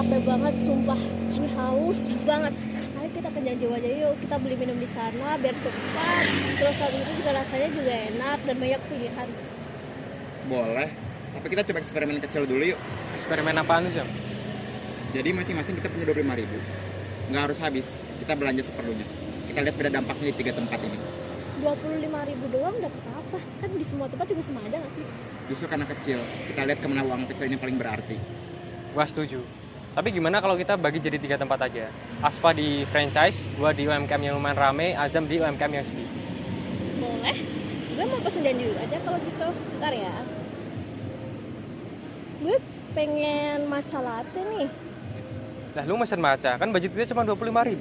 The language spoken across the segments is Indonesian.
capek banget, sumpah. Ini haus banget. Ayo kita ke Janjiwa aja yuk, kita beli minum di sana biar cepat. Terus habis itu juga rasanya juga enak dan banyak pilihan. Boleh, tapi kita coba eksperimen kecil dulu yuk. Eksperimen apaan tuh, Jam? Jadi masing-masing kita punya 25.000. Nggak harus habis, kita belanja seperlunya. Kita lihat beda dampaknya di 3 tempat ini. 25.000 doang dapat apa? Kan di semua tempat juga sama ada nggak sih? Justru karena kecil, kita lihat kemana uang kecil ini paling berarti. Gua setuju. Tapi gimana kalau kita bagi jadi 3 tempat aja? Asfa di franchise, gua di UMKM yang lumayan rame, Azam di UMKM yang sepi. Boleh. Gue mau pesen janji dulu aja kalau gitu. Bentar ya. Gue pengen matcha latte nih. Lah lu mesen matcha, kan budget kita cuma 25.000.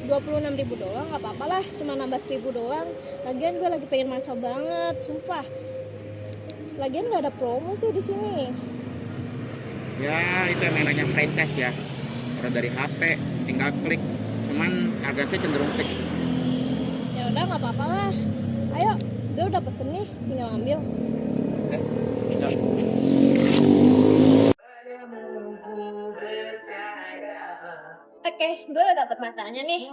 26.000 doang, gak apa-apa lah, cuma nambah 1.000 doang. Lagian gue lagi pengen matcha banget, sumpah. Lagian gak ada promo sih di sini. Ya, itu yang namanya franchise ya. Order dari HP, tinggal klik. Cuman harganya cenderung fix. Ya udah nggak apa-apa lah. Ayo, gue udah pesen nih, tinggal ambil. Oke, gue udah dapet matanya nih.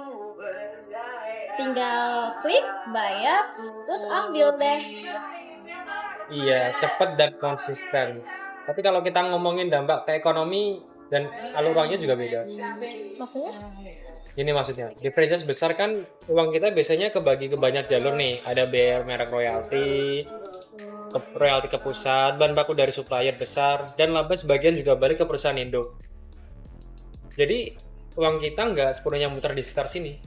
Tinggal klik, bayar, terus ambil deh. Iya, cepet dan konsisten. Tapi kalau kita ngomongin dampak ke ekonomi dan alur uangnya juga beda. Maksudnya? Ini maksudnya, di franchise besar kan uang kita biasanya kebagi ke banyak jalur nih. Ada bayar merek royalti, royalti ke pusat, bahan baku dari supplier besar, dan laba sebagian juga balik ke perusahaan induk. Jadi uang kita nggak sepenuhnya muter di sekitar sini.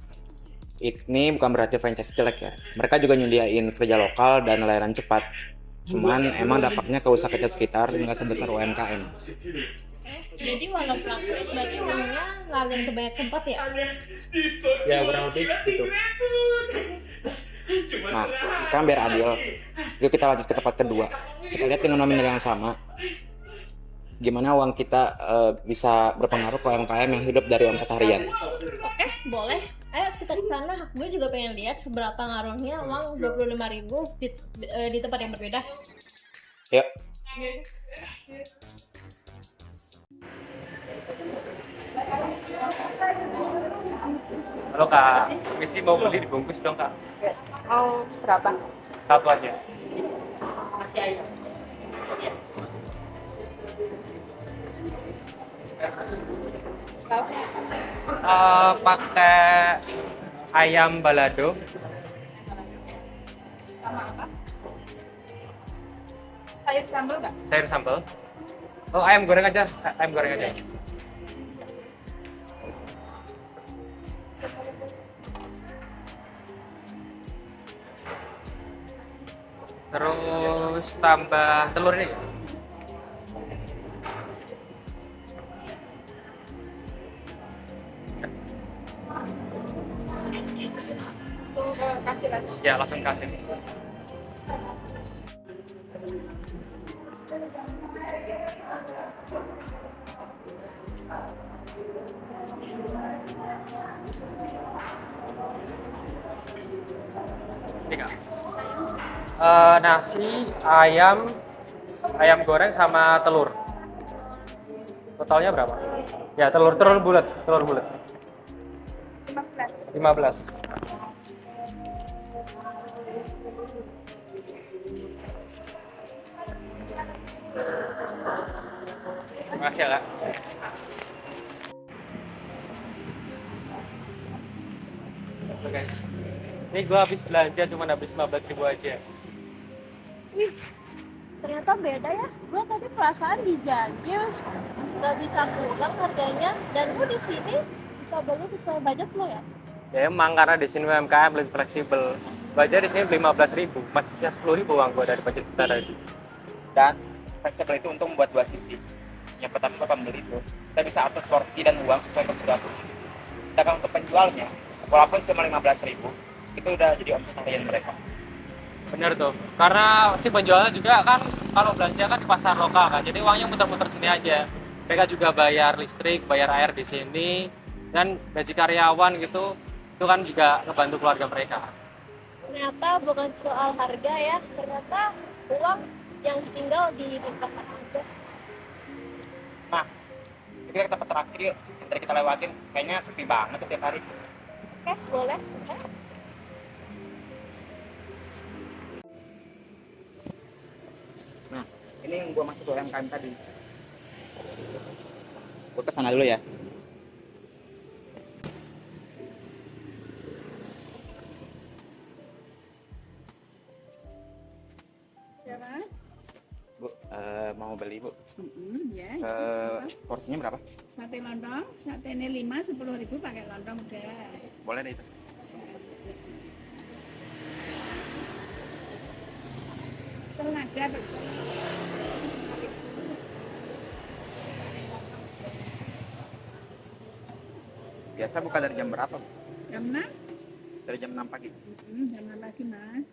Ini bukan berarti franchise jelek ya. Mereka juga nyediain kerja lokal dan layanan cepat. Cuman emang dampaknya ke usaha kecil sekitar nggak sebesar UMKM. Jadi walau praktis berarti uangnya ngalir ke banyak tempat ya? Ya kurang lebih gitu. Nah, sekarang biar adil, yuk kita lanjut ke tempat kedua. Kita lihat dengan nominal yang sama. Gimana uang kita bisa berpengaruh ke UMKM yang hidup dari omset harian. Oke, boleh. Ayo kita ke sana. Gue juga pengen lihat seberapa ngaruhnya uang 25.000 di tempat yang berbeda. Yuk. Halo Kak, misi mau beli dibungkus dong Kak. Mau berapa? Satu aja. Masih aja. Pakai ayam balado. Sama apa? Sayur sambal nggak? Sayur sambal. Oh ayam goreng aja, ayam goreng aja. Terus tambah telur ini. Kasih lagi. Ya langsung kasih. Ini Kak. Nasi, ayam goreng sama telur. Totalnya berapa? Ya telur bulat. 15. Terima kasih ya Kak. Oke. Ini gue habis belanja cuma habis 15.000 aja. Wih, ternyata beda ya. Gue tadi perasaan di Janjus nggak bisa pulang harganya, dan gue di sini bisa beli sesuai budget lo ya. Ya emang karena di sini UMKM lebih fleksibel. Baja di sini beli 15.000, masih sisa 10.000 uang gue dari budget kita tadi. Dan fleksibel itu untung buat dua sisi. Yang pertama ke pembeli itu, kita bisa atur porsi dan uang sesuai kebutuhan sendiri. Sedangkan untuk penjualnya, walaupun cuma 15.000, itu udah jadi omset harian mereka. Bener tuh, karena si penjualnya juga kan kalau belanja kan di pasar lokal kan, jadi uangnya muter-muter sini aja. Mereka juga bayar listrik, bayar air di sini, dan gaji karyawan gitu, itu kan juga ngebantu keluarga mereka. Ternyata bukan soal harga ya, ternyata uang yang tinggal di tempat aja. Nah, kita ke tempat terakhir yuk, yang tadi kita lewatin. Kayaknya sepi banget tuh tiap hari. Oke, boleh. Nah, ini yang gua masuk ke UMKM tadi. Gua kesana dulu ya. Siapa? Bu, mau beli bu. Ya. Porsinya berapa? Sate lontong, sate ini 5, 10.000 pakai lontong udah. Boleh deh itu. Selada, Pak. Biasa buka dari jam berapa? Bu? Jam 6? Dari jam 6 pagi. Jam 6 pagi, Mas.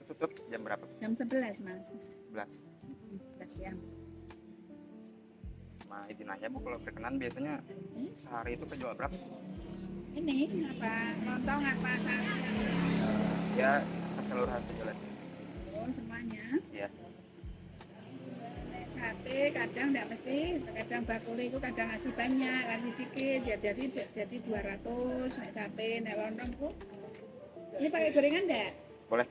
Tutup jam berapa? Jam 11, Mas. 11. 11 siang. Nah, izin aja bu, kalau berkenan biasanya sehari itu kejual berapa? Ini apa? Lontong apa sate? Ya, keseluruhan penjualan. Oh, semuanya. Iya. Nek sate kadang enggak mesti, kadang bakule itu kadang ngasih banyak, ngasih dikit, ya jadi 200 nek sate, nek lontong itu. Ini pakai gorengan enggak? Boleh.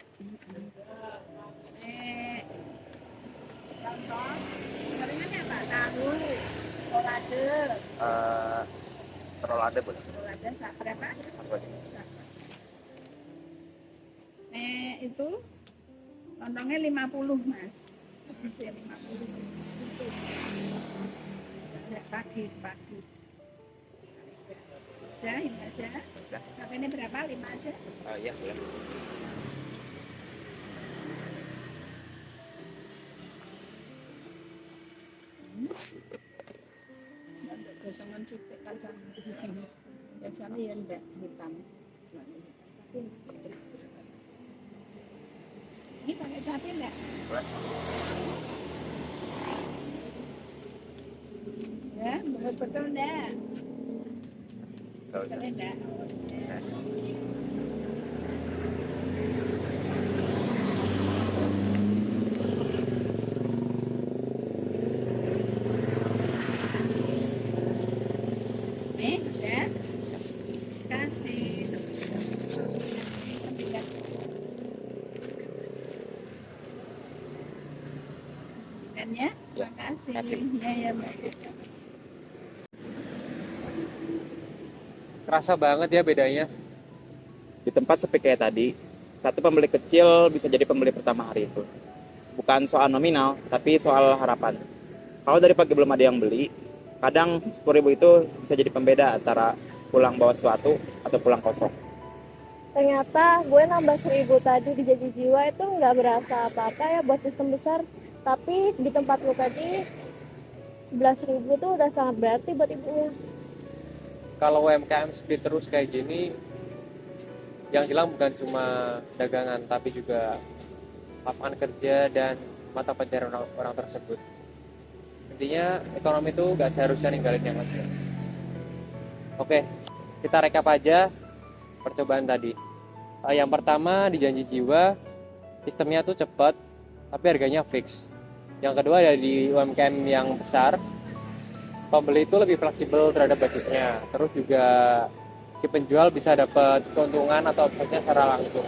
Lontong, gorengannya apa? Tahu, rolade, Rolade boleh. rolade berapa? Satu aja. Itu lontongnya 50, Mas. Bisa 50. Ya, pagi. Udah, ini aja. Udah. Sate ini berapa? 5 aja. Iya boleh. Untuk gosongan sitik kan sama. Biasanya ya enggak hitam. Tapi sedikit. Ini pakai cabai enggak? Boleh. Ya, bungkus pecel enggak? Gak usah. Pecel enggak? Ya. Nih, ya. Kasih sembilan. Dan ya, Ya, makasih. kasih. Ya, Mbak. Kerasa banget ya bedanya. Di tempat sepi kayak tadi, satu pembeli kecil bisa jadi pembeli pertama hari itu. Bukan soal nominal, tapi soal harapan. Kalau dari pagi belum ada yang beli, kadang 10.000 itu bisa jadi pembeda antara pulang bawa sesuatu atau pulang kosong. Ternyata gue nambah 1.000 tadi di Janji Jiwa itu nggak berasa apa-apa ya buat sistem besar. Tapi di tempat lu tadi 11.000 itu udah sangat berarti buat ibunya. Kalau UMKM sepi terus kayak gini, yang hilang bukan cuma dagangan tapi juga lapangan kerja dan mata pencarian orang tersebut. Intinya ekonomi itu gak seharusnya ninggalin yang lain. Oke, kita rekap aja percobaan tadi. Yang pertama di Janji Jiwa, sistemnya tuh cepat tapi harganya fix. Yang kedua ada di UMKM yang besar, pembeli itu lebih fleksibel terhadap budgetnya. Terus juga si penjual bisa dapat keuntungan atau omsetnya secara langsung.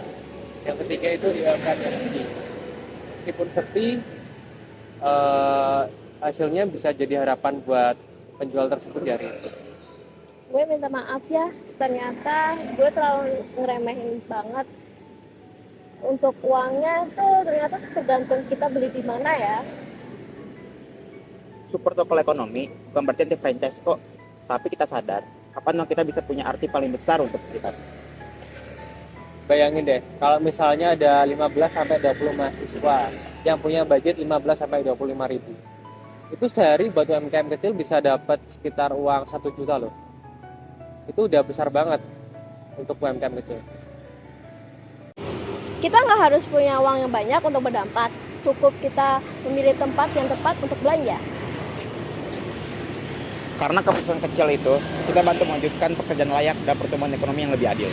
Yang ketiga itu di UMKM yang kecil. Meskipun sepi, hasilnya bisa jadi harapan buat penjual tersebut di hari itu. Gue minta maaf ya, ternyata gue terlalu ngeremehin banget. Untuk uangnya itu ternyata tergantung kita beli di mana ya. Support lokal ekonomi bukan berarti anti franchise kok, tapi kita sadar kapan kita bisa punya arti paling besar untuk sekitar. Bayangin deh, kalau misalnya ada 15-20 mahasiswa yang punya budget 15-25 ribu, itu sehari buat UMKM kecil bisa dapat sekitar uang 1 juta loh. Itu udah besar banget untuk UMKM kecil. Kita nggak harus punya uang yang banyak untuk berdampak. Cukup kita memilih tempat yang tepat untuk belanja. Karena keputusan kecil itu, kita bantu mewujudkan pekerjaan layak dan pertumbuhan ekonomi yang lebih adil.